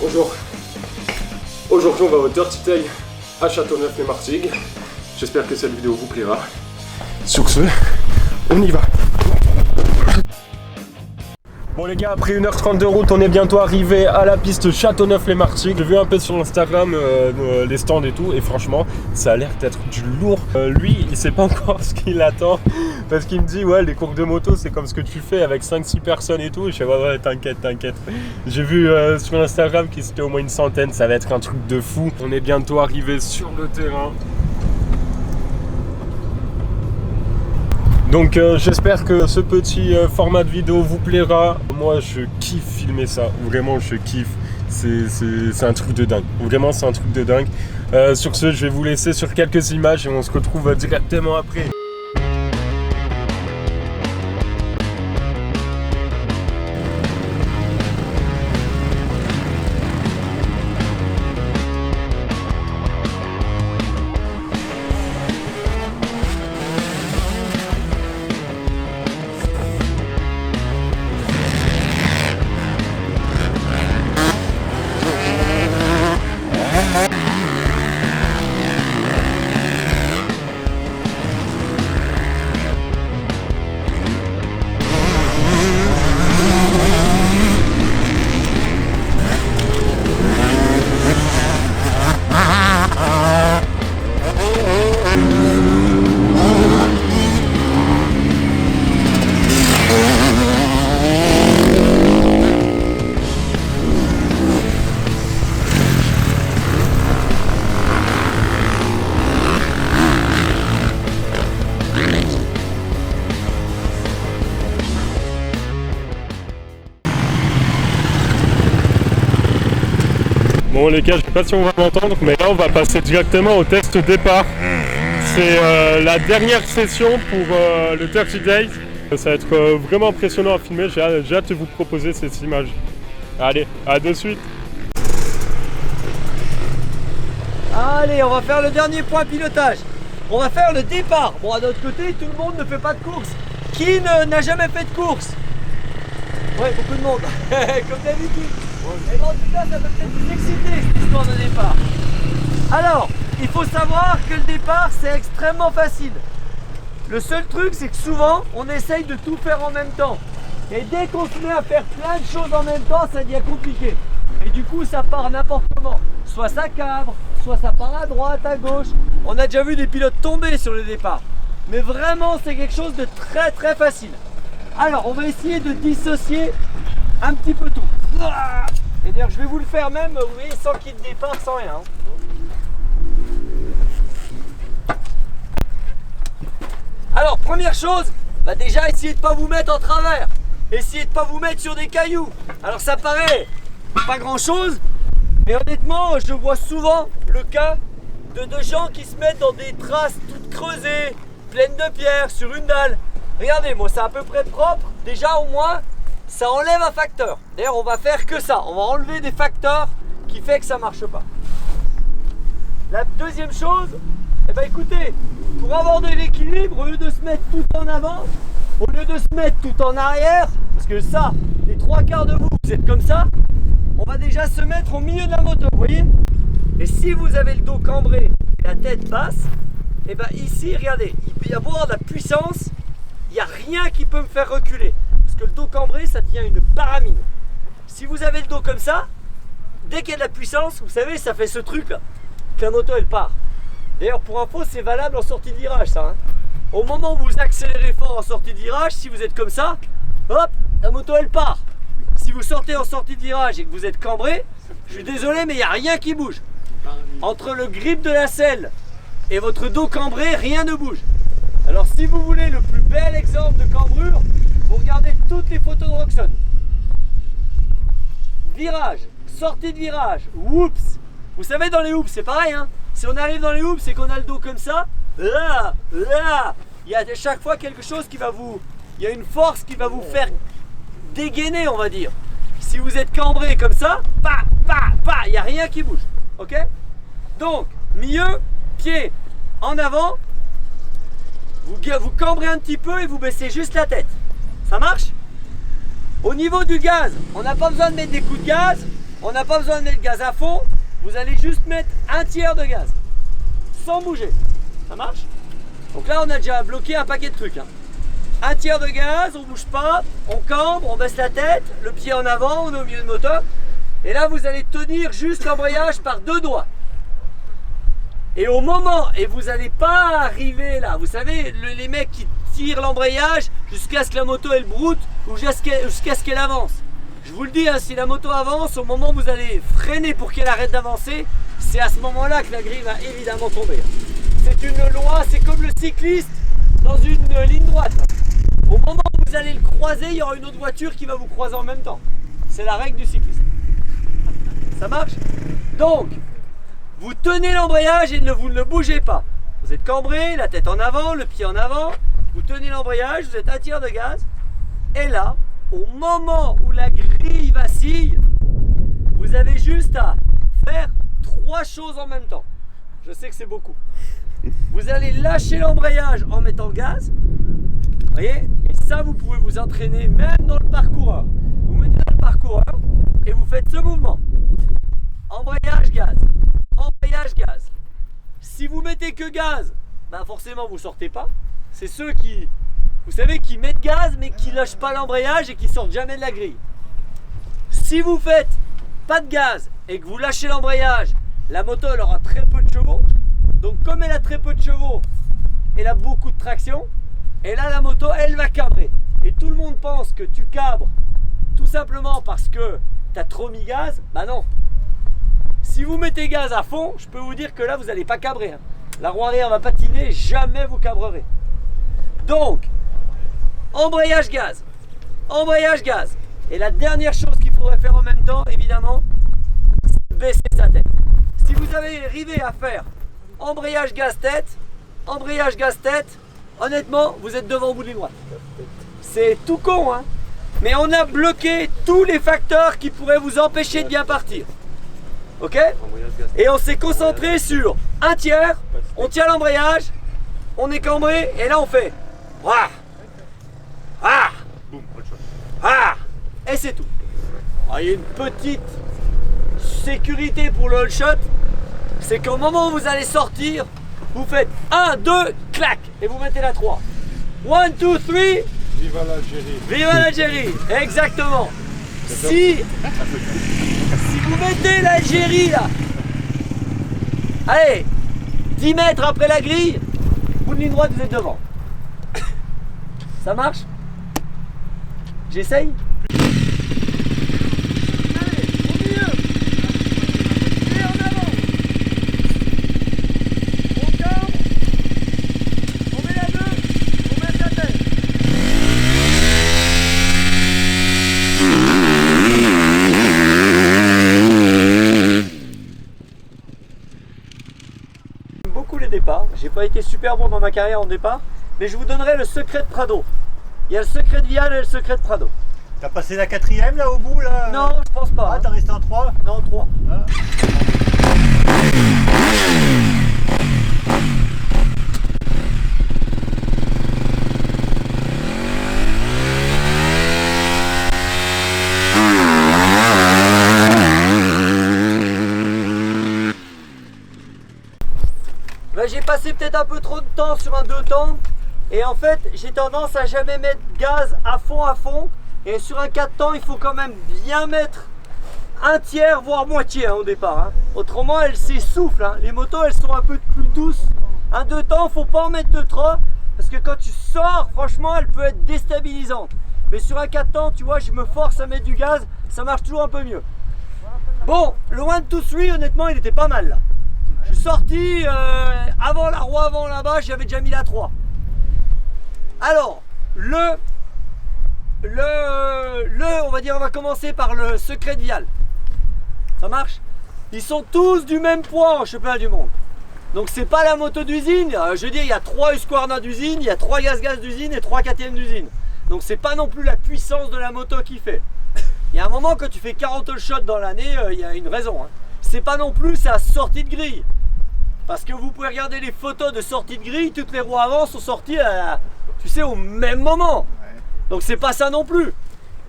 Bonjour. Aujourd'hui on va au Dirty Tail à Châteauneuf-les-Martigues. J'espère que cette vidéo vous plaira. Sur ce, on y va. Bon les gars, après 1h30 de route, on est bientôt arrivé à la piste Châteauneuf-les-Martigues. J'ai vu un peu sur Instagram les stands et tout, et franchement, ça a l'air d'être du lourd. Lui, il sait pas encore ce qu'il attend, parce qu'il me dit, ouais, les cours de moto, c'est comme ce que tu fais avec 5-6 personnes et tout. Et je fais, ouais, t'inquiète. J'ai vu sur Instagram qu'il c'était au moins une centaine, ça va être un truc de fou. On est bientôt arrivé sur le terrain. Donc j'espère que ce petit format de vidéo vous plaira. Moi je kiffe filmer ça, vraiment je kiffe. C'est un truc de dingue, vraiment c'est un truc de dingue. Sur ce, je vais vous laisser sur quelques images et on se retrouve directement après. Bon les gars, je sais pas si on va m'entendre, mais là on va passer directement au test départ. C'est la dernière session pour le Dirty Days. Ça va être vraiment impressionnant à filmer, j'ai hâte de vous proposer ces images. Allez, à de suite. Allez, on va faire le dernier point pilotage. On va faire le départ. Bon, à notre côté, tout le monde ne fait pas de course. Qui n'a jamais fait de course? Ouais, beaucoup de monde, comme d'habitude. Et bon, en tout cas, ça peut peut-être vous exciter cette histoire de départ. Alors, il faut savoir que le départ, c'est extrêmement facile. Le seul truc, c'est que souvent, on essaye de tout faire en même temps. Et dès qu'on se met à faire plein de choses en même temps, ça devient compliqué. Et du coup, ça part n'importe comment. Soit ça cabre, soit ça part à droite, à gauche. On a déjà vu des pilotes tomber sur le départ. Mais vraiment, c'est quelque chose de très très facile. Alors, on va essayer de dissocier un petit peu tout. Et d'ailleurs, je vais vous le faire même, vous voyez, sans kit de départ, sans rien. Alors, première chose, déjà, essayez de ne pas vous mettre en travers. Essayez de ne pas vous mettre sur des cailloux. Alors, ça paraît pas grand chose, mais honnêtement, je vois souvent le cas de gens qui se mettent dans des traces toutes creusées, pleines de pierres, sur une dalle. Regardez, moi, c'est à peu près propre. Déjà, au moins, ça enlève un facteur. D'ailleurs, on va faire que ça. On va enlever des facteurs qui fait que ça marche pas. La deuxième chose, écoutez, pour avoir de l'équilibre, au lieu de se mettre tout en avant, au lieu de se mettre tout en arrière, parce que ça, les trois quarts de vous, vous êtes comme ça, on va déjà se mettre au milieu de la moto, vous voyez? Et si vous avez le dos cambré et la tête basse, ici, regardez, il peut y avoir de la puissance, il n'y a rien qui peut me faire reculer. Que le dos cambré, ça devient une baramine. Si vous avez le dos comme ça, dès qu'il y a de la puissance, vous savez, ça fait ce truc là, que la moto elle part. D'ailleurs, pour info, c'est valable en sortie de virage ça. Au moment où vous accélérez fort en sortie de virage, si vous êtes comme ça, hop, la moto elle part. Si vous sortez en sortie de virage et que vous êtes cambré, je suis désolé, mais il n'y a rien qui bouge. Entre le grip de la selle et votre dos cambré, rien ne bouge. Alors si vous voulez le plus bel exemple de cambrure, vous regardez toutes les photos de Roxon. Virage, sortie de virage, whoops. Vous savez, dans les whoops, c'est pareil. Si on arrive dans les whoops, c'est qu'on a le dos comme ça. Là, il y a à chaque fois quelque chose qui va vous... Il y a une force qui va vous faire dégainer, on va dire. Si vous êtes cambré comme ça, il n'y a rien qui bouge. Ok? Donc, milieu, pied en avant. vous cambrez un petit peu et vous baissez juste la tête. Ça marche? Au niveau du gaz, on n'a pas besoin de mettre des coups de gaz, on n'a pas besoin de mettre le gaz à fond, vous allez juste mettre un tiers de gaz, sans bouger. Ça marche? Donc là, on a déjà bloqué un paquet de trucs. Hein. Un tiers de gaz, on ne bouge pas, on cambre, on baisse la tête, le pied en avant, on est au milieu de moteur. Et là, vous allez tenir juste l'embrayage par 2 doigts. Et au moment, et vous n'allez pas arriver là, vous savez, les mecs qui tirent l'embrayage jusqu'à ce que la moto elle broute ou jusqu'à ce qu'elle avance. Je vous le dis, hein, si la moto avance, au moment où vous allez freiner pour qu'elle arrête d'avancer, c'est à ce moment-là que la grille va évidemment tomber. C'est une loi, c'est comme le cycliste dans une ligne droite. Au moment où vous allez le croiser, il y aura une autre voiture qui va vous croiser en même temps. C'est la règle du cycliste. Ça marche? Donc, vous tenez l'embrayage et vous ne le bougez pas. Vous êtes cambré, la tête en avant, le pied en avant. Vous tenez l'embrayage, vous êtes un tiers de gaz. Et là, au moment où la grille vacille, vous avez juste à faire 3 choses en même temps. Je sais que c'est beaucoup. Vous allez lâcher l'embrayage en mettant le gaz. Vous voyez? Et ça, vous pouvez vous entraîner même dans le parcoureur. Vous mettez dans le parcoureur et vous faites ce mouvement. Embrayage, gaz. Embrayage, gaz. Si vous mettez que gaz, ben forcément vous sortez pas. C'est ceux qui, vous savez, qui mettent gaz mais qui lâchent pas l'embrayage et qui sortent jamais de la grille. Si vous faites pas de gaz et que vous lâchez l'embrayage, la moto elle aura très peu de chevaux. Donc comme elle a très peu de chevaux, elle a beaucoup de traction. Et là la moto elle va cabrer. Et tout le monde pense que tu cabres tout simplement parce que tu as trop mis gaz. Bah non. Si vous mettez gaz à fond, je peux vous dire que là vous n'allez pas cabrer. Hein. La roue arrière va patiner, jamais vous cabrerez. Donc, embrayage gaz. Embrayage gaz. Et la dernière chose qu'il faudrait faire en même temps, évidemment, c'est baisser sa tête. Si vous avez arrivé à faire embrayage gaz tête, honnêtement, vous êtes devant au bout de la droite. C'est tout con, hein. Mais on a bloqué tous les facteurs qui pourraient vous empêcher de bien partir. Ok? Et on s'est concentré sur un tiers, on tient l'embrayage, on est cambré, et là on fait ah, ah, ah, et c'est tout. Alors, il y a une petite sécurité pour le all shot, c'est qu'au moment où vous allez sortir, vous faites 1, 2, clac, et vous mettez la 3. 1, 2, 3. Viva l'Algérie. Viva l'Algérie, exactement. Si vous mettez l'Algérie là, allez, 10 mètres après la grille, bout de ligne droite, vous êtes devant. Ça marche? J'essaye? J'ai pas été super bon dans ma carrière en départ, mais je vous donnerai le secret de Prado. Il y a le secret de Vial et le secret de Prado. T'as passé la 4e là au bout là? Non, je pense pas. Ah, t'es resté en 3? Non, 3. Ah. J'ai passé peut-être un peu trop de temps sur un 2 temps et en fait j'ai tendance à jamais mettre gaz à fond et sur un 4 temps il faut quand même bien mettre un tiers voire moitié hein, au départ hein. Autrement elles s'essoufflent hein. Les motos elles sont un peu plus douces. Un 2 temps faut pas en mettre de trop parce que quand tu sors franchement elle peut être déstabilisante, mais sur un 4 temps tu vois je me force à mettre du gaz, ça marche toujours un peu mieux. Bon, le 1, 2, 3 honnêtement il était pas mal là. Je suis sorti avant la roue avant là-bas, j'avais déjà mis la 3. Alors, on va dire, on va commencer par le secret de Vial. Ça marche? Ils sont tous du même poids en championnat du monde. Donc c'est pas la moto d'usine. Je veux dire, il y a 3 Husqvarna d'usine, il y a 3 gaz d'usine et 3 KTM d'usine. Donc c'est pas non plus la puissance de la moto qui fait. Il y a un moment quand tu fais 40 all shots dans l'année, il y a une raison. Hein. C'est pas non plus sa sortie de grille. Parce que vous pouvez regarder les photos de sortie de grille, toutes les roues avant sont sorties, tu sais, au même moment. Ouais. Donc c'est pas ça non plus.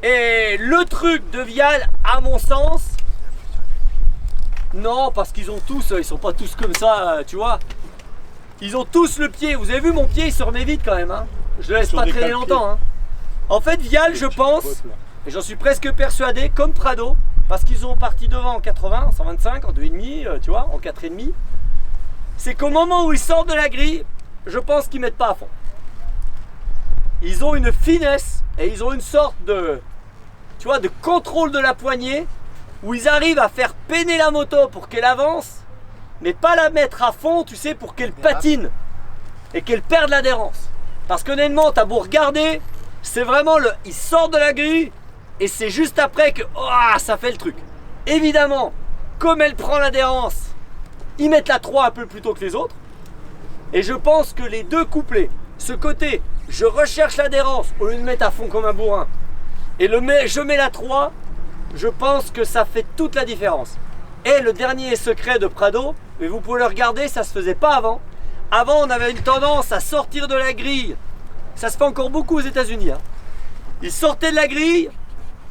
Et le truc de Vial, à mon sens, non, parce qu'ils ont tous, ils sont pas tous comme ça, tu vois. Ils ont tous le pied. Vous avez vu mon pied, il se remet vite quand même. Hein. Je le laisse Sur pas des traîner calpiers. longtemps. Hein. En fait, Vial, je pense, et j'en suis presque persuadé, comme Prado, parce qu'ils ont parti devant en 80, en 125, en 2,5, tu vois, en 4,5. C'est qu'au moment où ils sortent de la grille, je pense qu'ils mettent pas à fond. Ils ont une finesse et ils ont une sorte de, tu vois, de contrôle de la poignée où ils arrivent à faire peiner la moto pour qu'elle avance, mais pas la mettre à fond, tu sais, pour qu'elle patine et qu'elle perde l'adhérence. Parce qu'honnêtement, t'as beau regarder, c'est vraiment le, ils sortent de la grille et c'est juste après que ça fait le truc. Évidemment, comme elle prend l'adhérence, ils mettent la 3 un peu plus tôt que les autres. Et je pense que les deux couplets, ce côté, je recherche l'adhérence au lieu de mettre à fond comme un bourrin, et je mets la 3, je pense que ça fait toute la différence. Et le dernier secret de Prado, mais vous pouvez le regarder, ça se faisait pas avant. Avant, on avait une tendance à sortir de la grille. Ça se fait encore beaucoup aux États-Unis. Hein. Ils sortaient de la grille,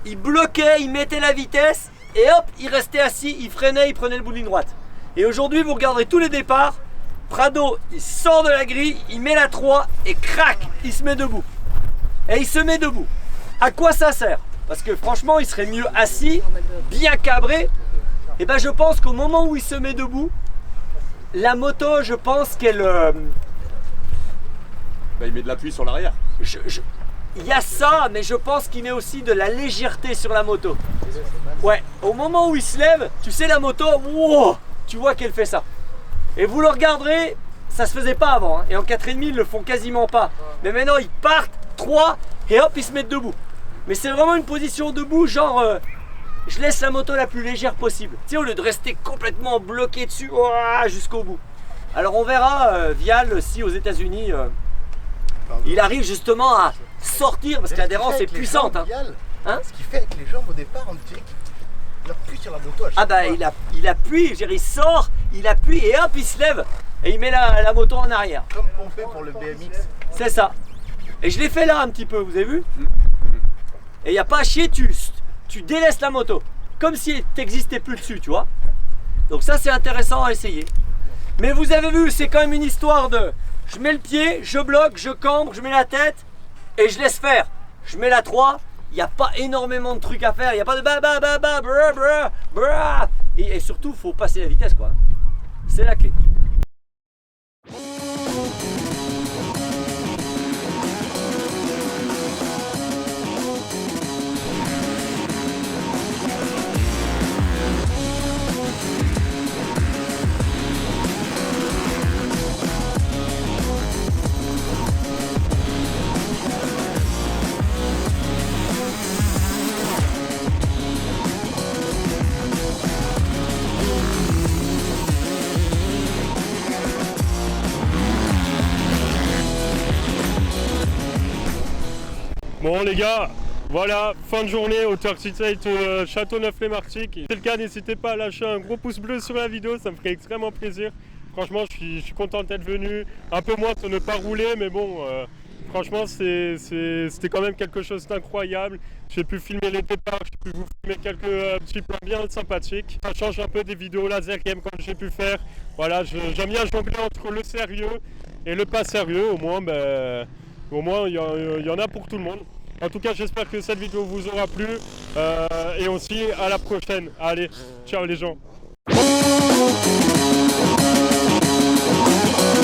ils bloquaient, ils mettaient la vitesse, et hop, ils restaient assis, ils freinaient, ils prenaient le bout de ligne droite. Et aujourd'hui, vous regarderez tous les départs, Prado, il sort de la grille, il met la 3 et crac, il se met debout. Et il se met debout. À quoi ça sert? Parce que franchement, il serait mieux assis, bien cabré. Et ben je pense qu'au moment où il se met debout, la moto, je pense qu'elle... Bah, il met de l'appui sur l'arrière. Il y a ça, mais je pense qu'il met aussi de la légèreté sur la moto. Ouais, au moment où il se lève, tu sais la moto, wow, tu vois qu'elle fait ça. Et vous le regarderez, ça se faisait pas avant. Hein. Et en 4,5, ils le font quasiment pas. Mais maintenant, ils partent, 3, et hop, ils se mettent debout. Mais c'est vraiment une position debout, genre, je laisse la moto la plus légère possible. Tu sais, au lieu de rester complètement bloqué dessus, jusqu'au bout. Alors on verra, Vial, si aux États-Unis, il arrive justement à sortir, parce que l'adhérence est puissante. Hein. Hein? Ce qu'il fait avec les jambes au départ, on dirait qu'il appuie sur la moto à chaque Ah bah fois. il appuie, je veux dire, il sort, il appuie et hop il se lève et il met la moto en arrière. Comme on fait pour le BMX. C'est ça. Et je l'ai fait là un petit peu, vous avez vu? Et il n'y a pas à chier, tu délaisses la moto. Comme si tu n'existais plus dessus, tu vois. Donc ça c'est intéressant à essayer. Mais vous avez vu, c'est quand même une histoire de... Je mets le pied, je bloque, je cambre, je mets la tête et je laisse faire. Je mets la 3. Il n'y a pas énormément de trucs à faire, il n'y a pas de bra. Et surtout, il faut passer la vitesse, quoi. C'est la clé. Bon les gars, voilà, fin de journée au Turkey Site Châteauneuf-les-Martigues. Si c'est le cas, n'hésitez pas à lâcher un gros pouce bleu sur la vidéo, ça me ferait extrêmement plaisir. Franchement, je suis content d'être venu. Un peu moins de ne pas rouler, mais bon, franchement, c'était quand même quelque chose d'incroyable. J'ai pu filmer les départs, j'ai pu vous filmer quelques petits plans bien sympathiques. Ça change un peu des vidéos laser game comme j'ai pu faire. Voilà, j'aime bien jongler entre le sérieux et le pas sérieux. Au moins, il y en a pour tout le monde. En tout cas, j'espère que cette vidéo vous aura plu. Et aussi, à la prochaine. Allez, ciao les gens.